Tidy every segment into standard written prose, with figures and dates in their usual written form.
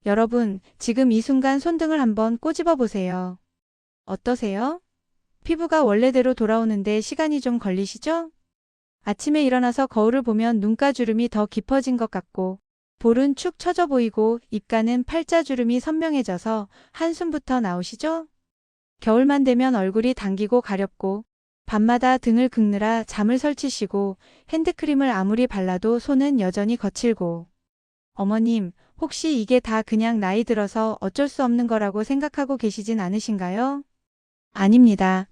여러분, 지금 이 순간 손등을 한번 꼬집어 보세요. 어떠세요? 피부가 원래대로 돌아오는데 시간이 좀 걸리시죠? 아침에 일어나서 거울을 보면 눈가주름이 더 깊어진 것 같고, 볼은 축 처져 보이고 입가는 팔자주름이 선명해져서 한숨부터 나오시죠? 겨울만 되면 얼굴이 당기고 가렵고, 밤마다 등을 긁느라 잠을 설치시고, 핸드크림을 아무리 발라도 손은 여전히 거칠고. 어머님, 혹시 이게 다 그냥 나이 들어서 어쩔 수 없는 거라고 생각하고 계시진 않으신가요? 아닙니다.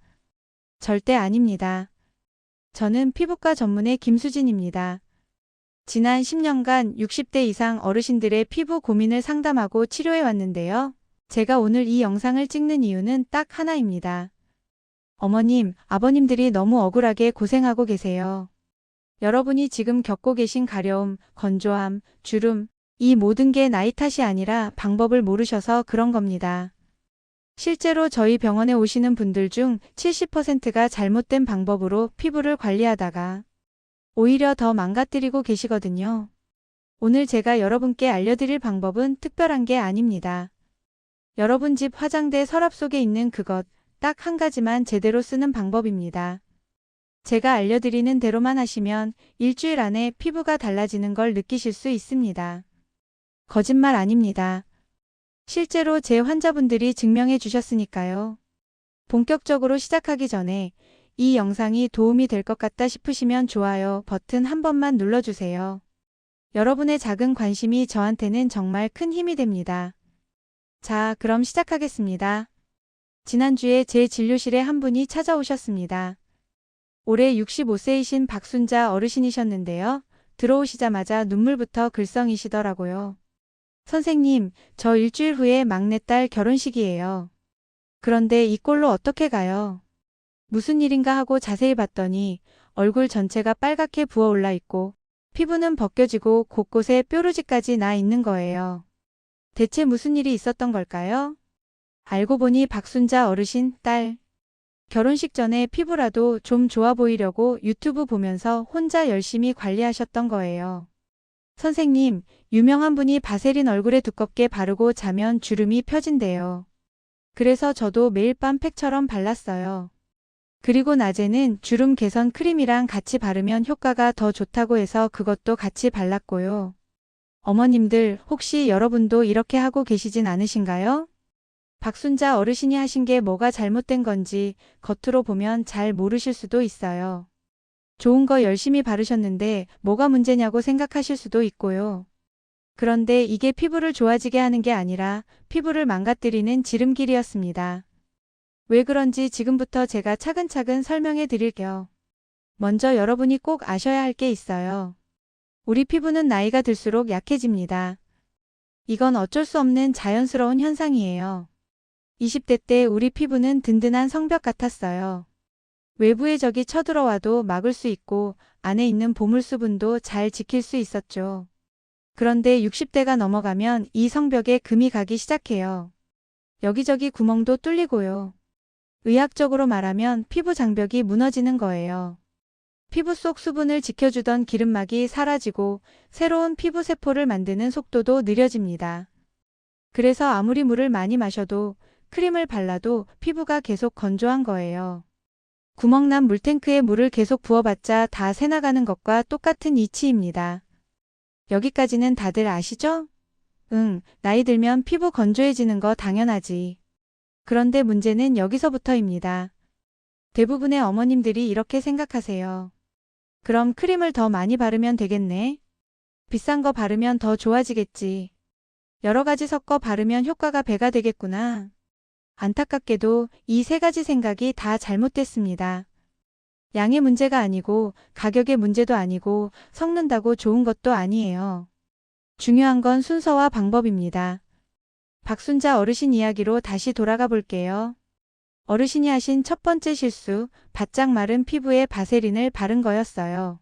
절대 아닙니다. 저는 피부과 전문의 김수진입니다. 지난 10년간 60대 이상 어르신들의 피부 고민을 상담하고 치료해 왔는데요. 제가 오늘 이 영상을 찍는 이유는 딱 하나입니다. 어머님, 아버님들이 너무 억울하게 고생하고 계세요. 여러분이 지금 겪고 계신 가려움, 건조함, 주름, 이 모든 게 나이 탓이 아니라 방법을 모르셔서 그런 겁니다. 실제로 저희 병원에 오시는 분들 중 70%가 잘못된 방법으로 피부를 관리하다가 오히려 더 망가뜨리고 계시거든요. 오늘 제가 여러분께 알려드릴 방법은 특별한 게 아닙니다. 여러분 집 화장대 서랍 속에 있는 그것 딱 한 가지만 제대로 쓰는 방법입니다. 제가 알려드리는 대로만 하시면 일주일 안에 피부가 달라지는 걸 느끼실 수 있습니다. 거짓말 아닙니다. 실제로 제 환자분들이 증명해 주셨으니까요. 본격적으로 시작하기 전에 이 영상이 도움이 될 것 같다 싶으시면 좋아요 버튼 한 번만 눌러주세요. 여러분의 작은 관심이 저한테는 정말 큰 힘이 됩니다. 자, 그럼 시작하겠습니다. 지난주에 제 진료실에 한 분이 찾아오셨습니다. 올해 65세이신 박순자 어르신이셨는데요. 들어오시자마자 눈물부터 글썽이시더라고요. 선생님, 저 일주일 후에 막내딸 결혼식이에요. 그런데 이 꼴로 어떻게 가요? 무슨 일인가 하고 자세히 봤더니 얼굴 전체가 빨갛게 부어올라 있고 피부는 벗겨지고 곳곳에 뾰루지까지 나 있는 거예요. 대체 무슨 일이 있었던 걸까요? 알고 보니 박순자 어르신 딸. 결혼식 전에 피부라도 좀 좋아 보이려고 유튜브 보면서 혼자 열심히 관리하셨던 거예요. 선생님, 유명한 분이 바세린 얼굴에 두껍게 바르고 자면 주름이 펴진대요. 그래서 저도 매일 밤 팩처럼 발랐어요. 그리고 낮에는 주름 개선 크림이랑 같이 바르면 효과가 더 좋다고 해서 그것도 같이 발랐고요. 어머님들, 혹시 여러분도 이렇게 하고 계시진 않으신가요? 박순자 어르신이 하신 게 뭐가 잘못된 건지 겉으로 보면 잘 모르실 수도 있어요. 좋은 거 열심히 바르셨는데 뭐가 문제냐고 생각하실 수도 있고요. 그런데 이게 피부를 좋아지게 하는 게 아니라 피부를 망가뜨리는 지름길이었습니다. 왜 그런지 지금부터 제가 차근차근 설명해 드릴게요. 먼저 여러분이 꼭 아셔야 할 게 있어요. 우리 피부는 나이가 들수록 약해집니다. 이건 어쩔 수 없는 자연스러운 현상이에요. 20대 때 우리 피부는 든든한 성벽 같았어요. 외부의 적이 쳐들어와도 막을 수 있고 안에 있는 보물 수분도 잘 지킬 수 있었죠. 그런데 60대가 넘어가면 이 성벽에 금이 가기 시작해요. 여기저기 구멍도 뚫리고요. 의학적으로 말하면 피부 장벽이 무너지는 거예요. 피부 속 수분을 지켜주던 기름막이 사라지고 새로운 피부 세포를 만드는 속도도 느려집니다. 그래서 아무리 물을 많이 마셔도 크림을 발라도 피부가 계속 건조한 거예요. 구멍난 물탱크에 물을 계속 부어봤자 다 새나가는 것과 똑같은 이치입니다. 여기까지는 다들 아시죠? 나이 들면 피부 건조해지는 거 당연하지. 그런데 문제는 여기서부터입니다. 대부분의 어머님들이 이렇게 생각하세요. 그럼 크림을 더 많이 바르면 되겠네. 비싼 거 바르면 더 좋아지겠지. 여러 가지 섞어 바르면 효과가 배가 되겠구나. 안타깝게도 이 세 가지 생각이 다 잘못됐습니다. 양의 문제가 아니고 가격의 문제도 아니고 섞는다고 좋은 것도 아니에요. 중요한 건 순서와 방법입니다. 박순자 어르신 이야기로 다시 돌아가 볼게요. 어르신이 하신 첫 번째 실수, 바짝 마른 피부에 바세린을 바른 거였어요.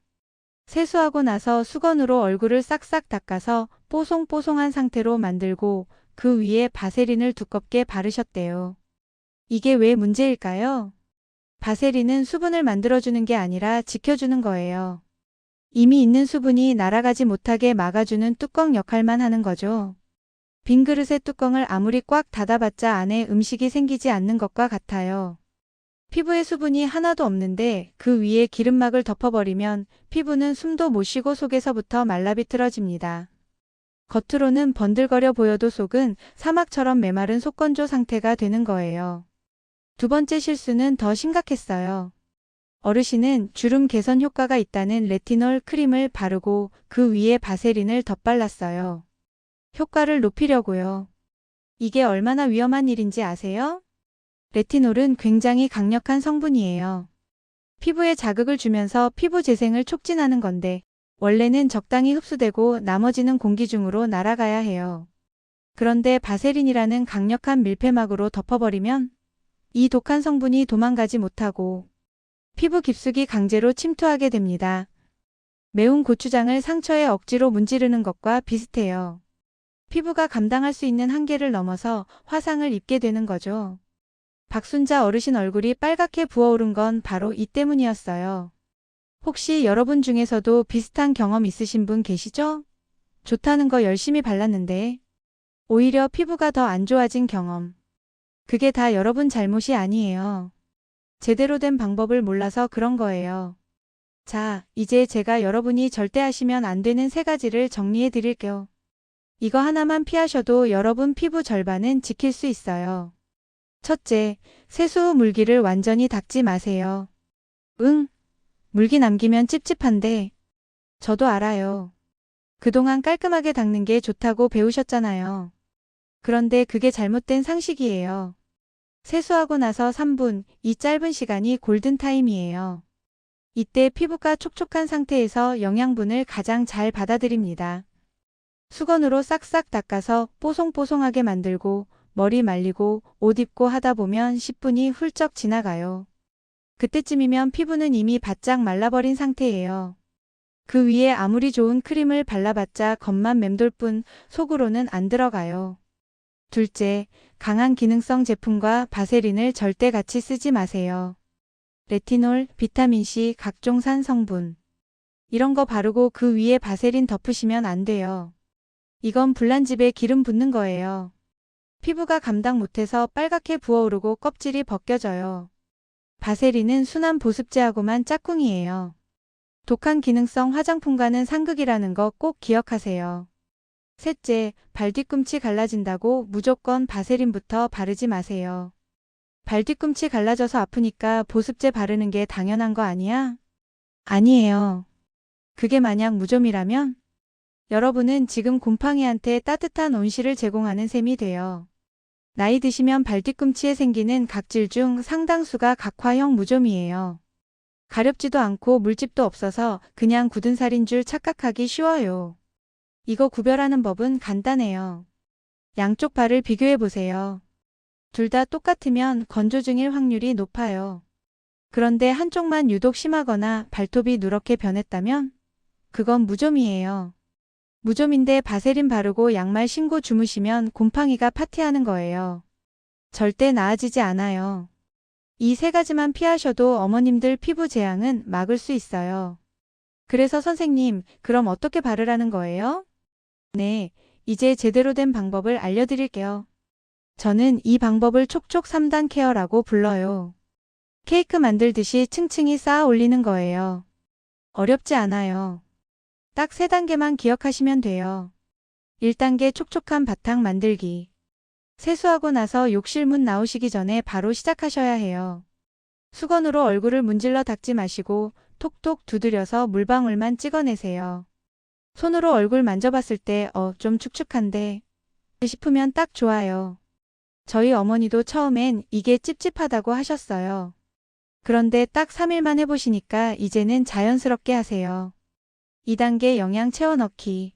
세수하고 나서 수건으로 얼굴을 싹싹 닦아서 뽀송뽀송한 상태로 만들고 그 위에 바세린을 두껍게 바르셨대요. 이게 왜 문제일까요? 바세린은 수분을 만들어주는 게 아니라 지켜주는 거예요. 이미 있는 수분이 날아가지 못하게 막아주는 뚜껑 역할만 하는 거죠. 빈 그릇의 뚜껑을 아무리 꽉 닫아봤자 안에 음식이 생기지 않는 것과 같아요. 피부에 수분이 하나도 없는데 그 위에 기름막을 덮어버리면 피부는 숨도 못 쉬고 속에서부터 말라비틀어집니다. 겉으로는 번들거려 보여도 속은 사막처럼 메마른 속건조 상태가 되는 거예요. 두 번째 실수는 더 심각했어요. 어르신은 주름 개선 효과가 있다는 레티놀 크림을 바르고 그 위에 바세린을 덧발랐어요. 효과를 높이려고요. 이게 얼마나 위험한 일인지 아세요? 레티놀은 굉장히 강력한 성분이에요. 피부에 자극을 주면서 피부 재생을 촉진하는 건데 원래는 적당히 흡수되고 나머지는 공기 중으로 날아가야 해요. 그런데 바세린이라는 강력한 밀폐막으로 덮어버리면 이 독한 성분이 도망가지 못하고 피부 깊숙이 강제로 침투하게 됩니다. 매운 고추장을 상처에 억지로 문지르는 것과 비슷해요. 피부가 감당할 수 있는 한계를 넘어서 화상을 입게 되는 거죠. 박순자 어르신 얼굴이 빨갛게 부어오른 건 바로 이 때문이었어요. 혹시 여러분 중에서도 비슷한 경험 있으신 분 계시죠? 좋다는 거 열심히 발랐는데 오히려 피부가 더 안 좋아진 경험. 그게 다 여러분 잘못이 아니에요. 제대로 된 방법을 몰라서 그런 거예요. 자, 이제 제가 여러분이 절대 하시면 안 되는 3가지를 정리해 드릴게요. 이거 하나만 피하셔도 여러분 피부 절반은 지킬 수 있어요. 첫째, 세수 후 물기를 완전히 닦지 마세요. 물기 남기면 찝찝한데 저도 알아요. 그동안 깔끔하게 닦는 게 좋다고 배우셨잖아요. 그런데 그게 잘못된 상식이에요. 세수하고 나서 3분, 이 짧은 시간이 골든타임이에요. 이때 피부가 촉촉한 상태에서 영양분을 가장 잘 받아들입니다. 수건으로 싹싹 닦아서 뽀송뽀송하게 만들고 머리 말리고 옷 입고 하다 보면 10분이 훌쩍 지나가요. 그때쯤이면 피부는 이미 바짝 말라버린 상태예요. 그 위에 아무리 좋은 크림을 발라봤자 겉만 맴돌 뿐 속으로는 안 들어가요. 둘째, 강한 기능성 제품과 바세린을 절대 같이 쓰지 마세요. 레티놀, 비타민C, 각종 산 성분. 이런 거 바르고 그 위에 바세린 덮으시면 안 돼요. 이건 불난집에 기름 붓는 거예요. 피부가 감당 못해서 빨갛게 부어오르고 껍질이 벗겨져요. 바세린은 순한 보습제하고만 짝꿍이에요. 독한 기능성 화장품과는 상극이라는 거 꼭 기억하세요. 셋째, 발 뒤꿈치 갈라진다고 무조건 바세린부터 바르지 마세요. 발 뒤꿈치 갈라져서 아프니까 보습제 바르는 게 당연한 거 아니야? 아니에요. 그게 만약 무좀이라면 여러분은 지금 곰팡이한테 따뜻한 온실을 제공하는 셈이 돼요. 나이 드시면 발 뒤꿈치에 생기는 각질 중 상당수가 각화형 무좀이에요. 가렵지도 않고 물집도 없어서 그냥 굳은 살인 줄 착각하기 쉬워요. 이거 구별하는 법은 간단해요. 양쪽 발을 비교해 보세요. 둘 다 똑같으면 건조 중일 확률이 높아요. 그런데 한쪽만 유독 심하거나 발톱이 누렇게 변했다면 그건 무좀이에요. 무좀인데 바세린 바르고 양말 신고 주무시면 곰팡이가 파티하는 거예요. 절대 나아지지 않아요. 이 3가지만 피하셔도 어머님들 피부 재앙은 막을 수 있어요. 그래서 선생님, 그럼 어떻게 바르라는 거예요? 네, 이제 제대로 된 방법을 알려드릴게요. 저는 이 방법을 촉촉 3단 케어라고 불러요. 케이크 만들듯이 층층이 쌓아 올리는 거예요. 어렵지 않아요. 딱 3단계만 기억하시면 돼요. 1단계 촉촉한 바탕 만들기. 세수하고 나서 욕실 문 나오시기 전에 바로 시작하셔야 해요. 수건으로 얼굴을 문질러 닦지 마시고 톡톡 두드려서 물방울만 찍어내세요. 손으로 얼굴 만져봤을 때 좀 축축한데 싶으면 딱 좋아요. 저희 어머니도 처음엔 이게 찝찝하다고 하셨어요. 그런데 딱 3일만 해보시니까 이제는 자연스럽게 하세요. 2단계 영양 채워 넣기.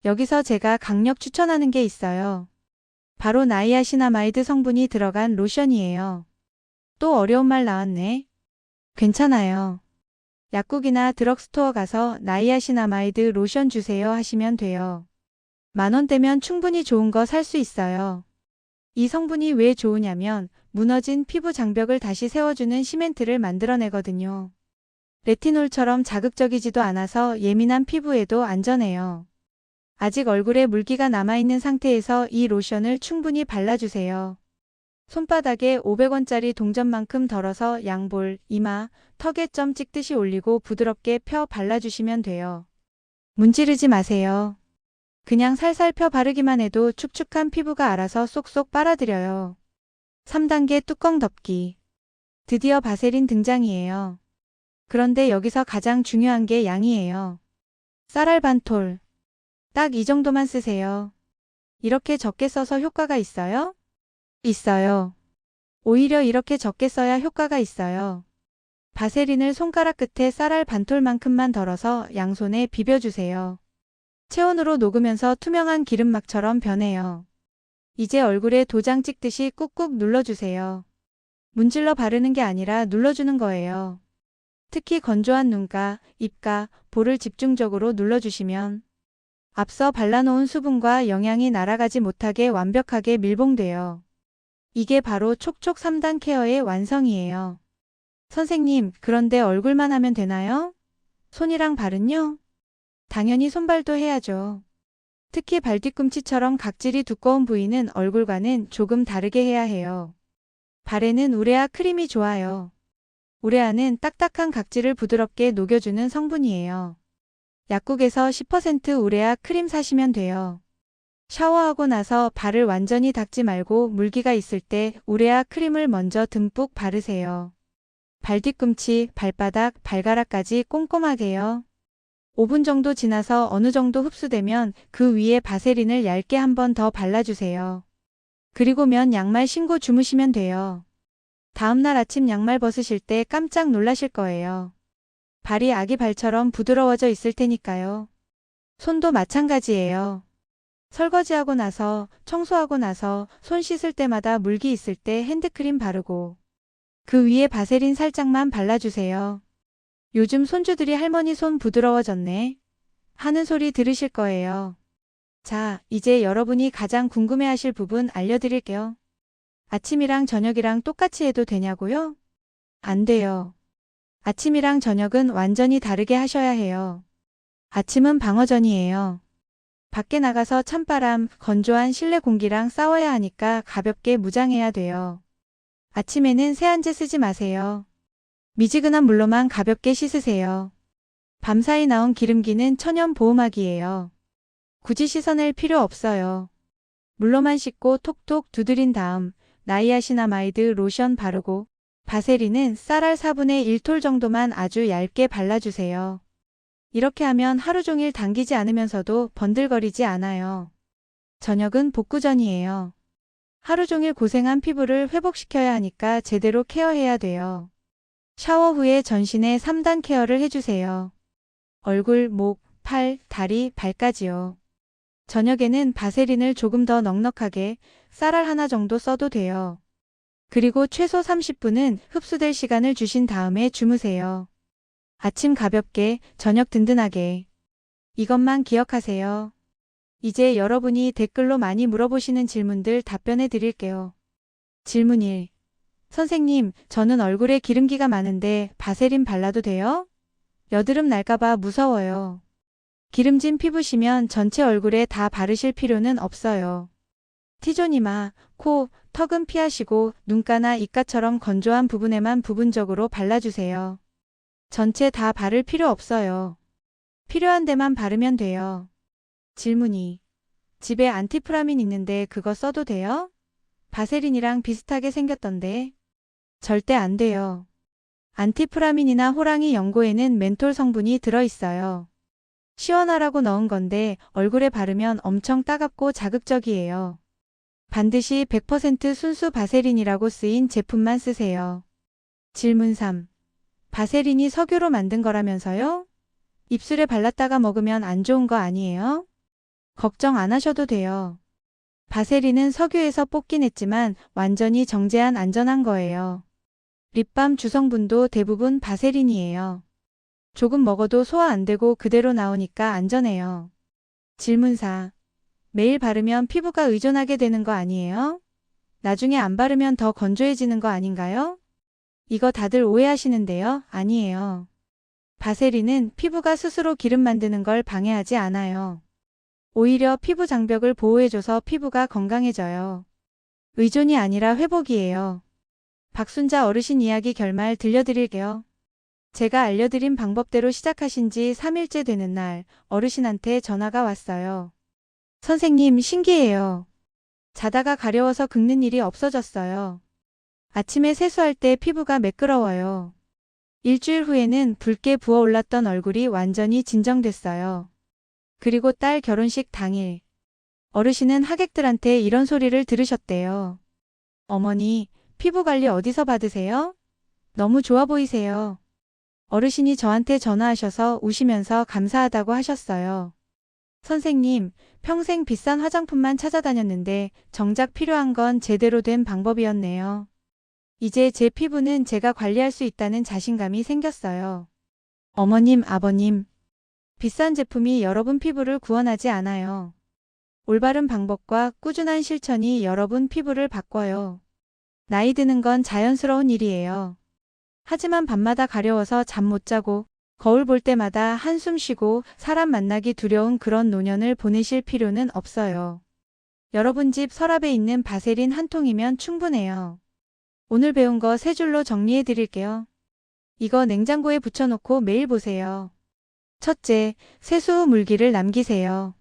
여기서 제가 강력 추천하는 게 있어요. 바로 나이아시나마이드 성분이 들어간 로션이에요. 또 어려운 말 나왔네. 괜찮아요. 약국이나 드럭스토어 가서 나이아시나마이드 로션 주세요 하시면 돼요. 10,000원대면 충분히 좋은 거 살 수 있어요. 이 성분이 왜 좋으냐면 무너진 피부 장벽을 다시 세워주는 시멘트를 만들어내거든요. 레티놀처럼 자극적이지도 않아서 예민한 피부에도 안전해요. 아직 얼굴에 물기가 남아있는 상태에서 이 로션을 충분히 발라주세요. 손바닥에 500원짜리 동전만큼 덜어서 양볼, 이마, 턱에 점 찍듯이 올리고 부드럽게 펴 발라주시면 돼요. 문지르지 마세요. 그냥 살살 펴 바르기만 해도 축축한 피부가 알아서 쏙쏙 빨아들여요. 3단계 뚜껑 덮기. 드디어 바세린 등장이에요. 그런데 여기서 가장 중요한 게 양이에요. 쌀알반톨. 딱 이 정도만 쓰세요. 이렇게 적게 써서 효과가 있어요? 있어요. 오히려 이렇게 적게 써야 효과가 있어요. 바세린을 손가락 끝에 쌀알 반톨만큼만 덜어서 양손에 비벼주세요. 체온으로 녹으면서 투명한 기름막처럼 변해요. 이제 얼굴에 도장 찍듯이 꾹꾹 눌러주세요. 문질러 바르는 게 아니라 눌러주는 거예요. 특히 건조한 눈가, 입가, 볼을 집중적으로 눌러주시면 앞서 발라놓은 수분과 영양이 날아가지 못하게 완벽하게 밀봉돼요. 이게 바로 촉촉 3단 케어의 완성이에요. 선생님, 그런데 얼굴만 하면 되나요? 손이랑 발은요? 당연히 손발도 해야죠. 특히 발뒤꿈치처럼 각질이 두꺼운 부위는 얼굴과는 조금 다르게 해야 해요. 발에는 우레아 크림이 좋아요. 우레아는 딱딱한 각질을 부드럽게 녹여주는 성분이에요. 약국에서 10% 우레아 크림 사시면 돼요. 샤워하고 나서 발을 완전히 닦지 말고 물기가 있을 때 우레아 크림을 먼저 듬뿍 바르세요. 발뒤꿈치, 발바닥, 발가락까지 꼼꼼하게요. 5분 정도 지나서 어느 정도 흡수되면 그 위에 바세린을 얇게 한 번 더 발라주세요. 그리고 면 양말 신고 주무시면 돼요. 다음날 아침 양말 벗으실 때 깜짝 놀라실 거예요. 발이 아기 발처럼 부드러워져 있을 테니까요. 손도 마찬가지예요. 설거지하고 나서, 청소하고 나서, 손 씻을 때마다 물기 있을 때 핸드크림 바르고 그 위에 바세린 살짝만 발라주세요. 요즘 손주들이 할머니 손 부드러워졌네 하는 소리 들으실 거예요. 자, 이제 여러분이 가장 궁금해하실 부분 알려드릴게요. 아침이랑 저녁이랑 똑같이 해도 되냐고요? 안 돼요. 아침이랑 저녁은 완전히 다르게 하셔야 해요. 아침은 방어전이에요. 밖에 나가서 찬바람, 건조한 실내 공기랑 싸워야 하니까 가볍게 무장해야 돼요. 아침에는 세안제 쓰지 마세요. 미지근한 물로만 가볍게 씻으세요. 밤사이 나온 기름기는 천연 보호막이에요. 굳이 씻어낼 필요 없어요. 물로만 씻고 톡톡 두드린 다음 나이아시나마이드 로션 바르고 바세린은 쌀알 4분의 1톨 정도만 아주 얇게 발라주세요. 이렇게 하면 하루 종일 당기지 않으면서도 번들거리지 않아요. 저녁은 복구전이에요. 하루 종일 고생한 피부를 회복시켜야 하니까 제대로 케어해야 돼요. 샤워 후에 전신에 3단 케어를 해주세요. 얼굴, 목, 팔, 다리, 발까지요. 저녁에는 바세린을 조금 더 넉넉하게 쌀알 하나 정도 써도 돼요. 그리고 최소 30분은 흡수될 시간을 주신 다음에 주무세요. 아침 가볍게, 저녁 든든하게. 이것만 기억하세요. 이제 여러분이 댓글로 많이 물어보시는 질문들 답변해 드릴게요. 질문 1. 선생님, 저는 얼굴에 기름기가 많은데 바세린 발라도 돼요? 여드름 날까봐 무서워요. 기름진 피부시면 전체 얼굴에 다 바르실 필요는 없어요. T존 이마, 코, 턱은 피하시고 눈가나 입가처럼 건조한 부분에만 부분적으로 발라주세요. 전체 다 바를 필요 없어요. 필요한 데만 바르면 돼요. 질문 2. 집에 안티프라민 있는데 그거 써도 돼요? 바세린이랑 비슷하게 생겼던데. 절대 안 돼요. 안티프라민이나 호랑이 연고에는 멘톨 성분이 들어있어요. 시원하라고 넣은 건데 얼굴에 바르면 엄청 따갑고 자극적이에요. 반드시 100% 순수 바세린이라고 쓰인 제품만 쓰세요. 질문 3. 바세린이 석유로 만든 거라면서요? 입술에 발랐다가 먹으면 안 좋은 거 아니에요? 걱정 안 하셔도 돼요. 바세린은 석유에서 뽑긴 했지만 완전히 정제한 안전한 거예요. 립밤 주성분도 대부분 바세린이에요. 조금 먹어도 소화 안 되고 그대로 나오니까 안전해요. 질문 4. 매일 바르면 피부가 의존하게 되는 거 아니에요? 나중에 안 바르면 더 건조해지는 거 아닌가요? 이거 다들 오해하시는데요. 아니에요. 바세린은 피부가 스스로 기름 만드는 걸 방해하지 않아요. 오히려 피부 장벽을 보호해줘서 피부가 건강해져요. 의존이 아니라 회복이에요. 박순자 어르신 이야기 결말 들려드릴게요. 제가 알려드린 방법대로 시작하신 지 3일째 되는 날 어르신한테 전화가 왔어요. 선생님, 신기해요. 자다가 가려워서 긁는 일이 없어졌어요. 아침에 세수할 때 피부가 매끄러워요. 일주일 후에는 붉게 부어올랐던 얼굴이 완전히 진정됐어요. 그리고 딸 결혼식 당일 어르신은 하객들한테 이런 소리를 들으셨대요. 어머니, 피부 관리 어디서 받으세요? 너무 좋아 보이세요. 어르신이 저한테 전화하셔서 우시면서 감사하다고 하셨어요. 선생님, 평생 비싼 화장품만 찾아다녔는데 정작 필요한 건 제대로 된 방법이었네요. 이제 제 피부는 제가 관리할 수 있다는 자신감이 생겼어요. 어머님, 아버님, 비싼 제품이 여러분 피부를 구원하지 않아요. 올바른 방법과 꾸준한 실천이 여러분 피부를 바꿔요. 나이 드는 건 자연스러운 일이에요. 하지만 밤마다 가려워서 잠 못 자고 거울 볼 때마다 한숨 쉬고 사람 만나기 두려운 그런 노년을 보내실 필요는 없어요. 여러분 집 서랍에 있는 바세린 한 통이면 충분해요. 오늘 배운 거 3줄로 정리해 드릴게요. 이거 냉장고에 붙여놓고 매일 보세요. 첫째, 세수 후 물기를 남기세요.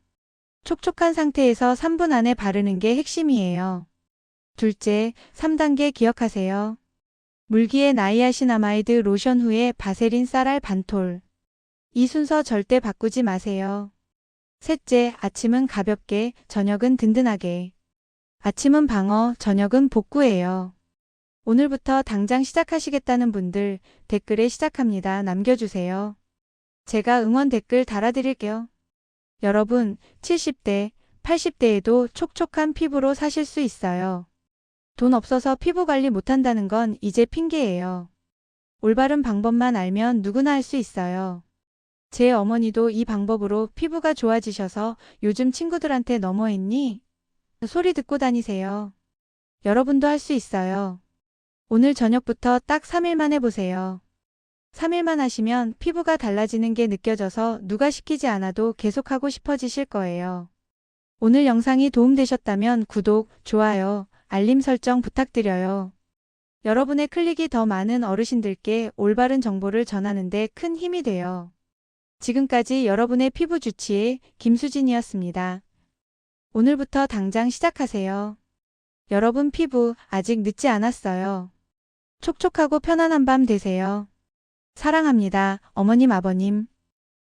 촉촉한 상태에서 3분 안에 바르는 게 핵심이에요. 둘째, 3단계 기억하세요. 물기에 나이아신아마이드 로션 후에 바세린 쌀알 반톨. 이 순서 절대 바꾸지 마세요. 셋째, 아침은 가볍게, 저녁은 든든하게. 아침은 방어, 저녁은 복구예요. 오늘부터 당장 시작하시겠다는 분들 댓글에 시작합니다 남겨주세요. 제가 응원 댓글 달아드릴게요. 여러분, 70대, 80대에도 촉촉한 피부로 사실 수 있어요. 돈 없어서 피부 관리 못한다는 건 이제 핑계예요. 올바른 방법만 알면 누구나 할 수 있어요. 제 어머니도 이 방법으로 피부가 좋아지셔서 요즘 친구들한테 너무했니? 소리 듣고 다니세요. 여러분도 할 수 있어요. 오늘 저녁부터 딱 3일만 해보세요. 3일만 하시면 피부가 달라지는 게 느껴져서 누가 시키지 않아도 계속하고 싶어지실 거예요. 오늘 영상이 도움되셨다면 구독, 좋아요, 알림 설정 부탁드려요. 여러분의 클릭이 더 많은 어르신들께 올바른 정보를 전하는 데 큰 힘이 돼요. 지금까지 여러분의 피부 주치의 김수진이었습니다. 오늘부터 당장 시작하세요. 여러분 피부 아직 늦지 않았어요. 촉촉하고 편안한 밤 되세요. 사랑합니다, 어머님, 아버님.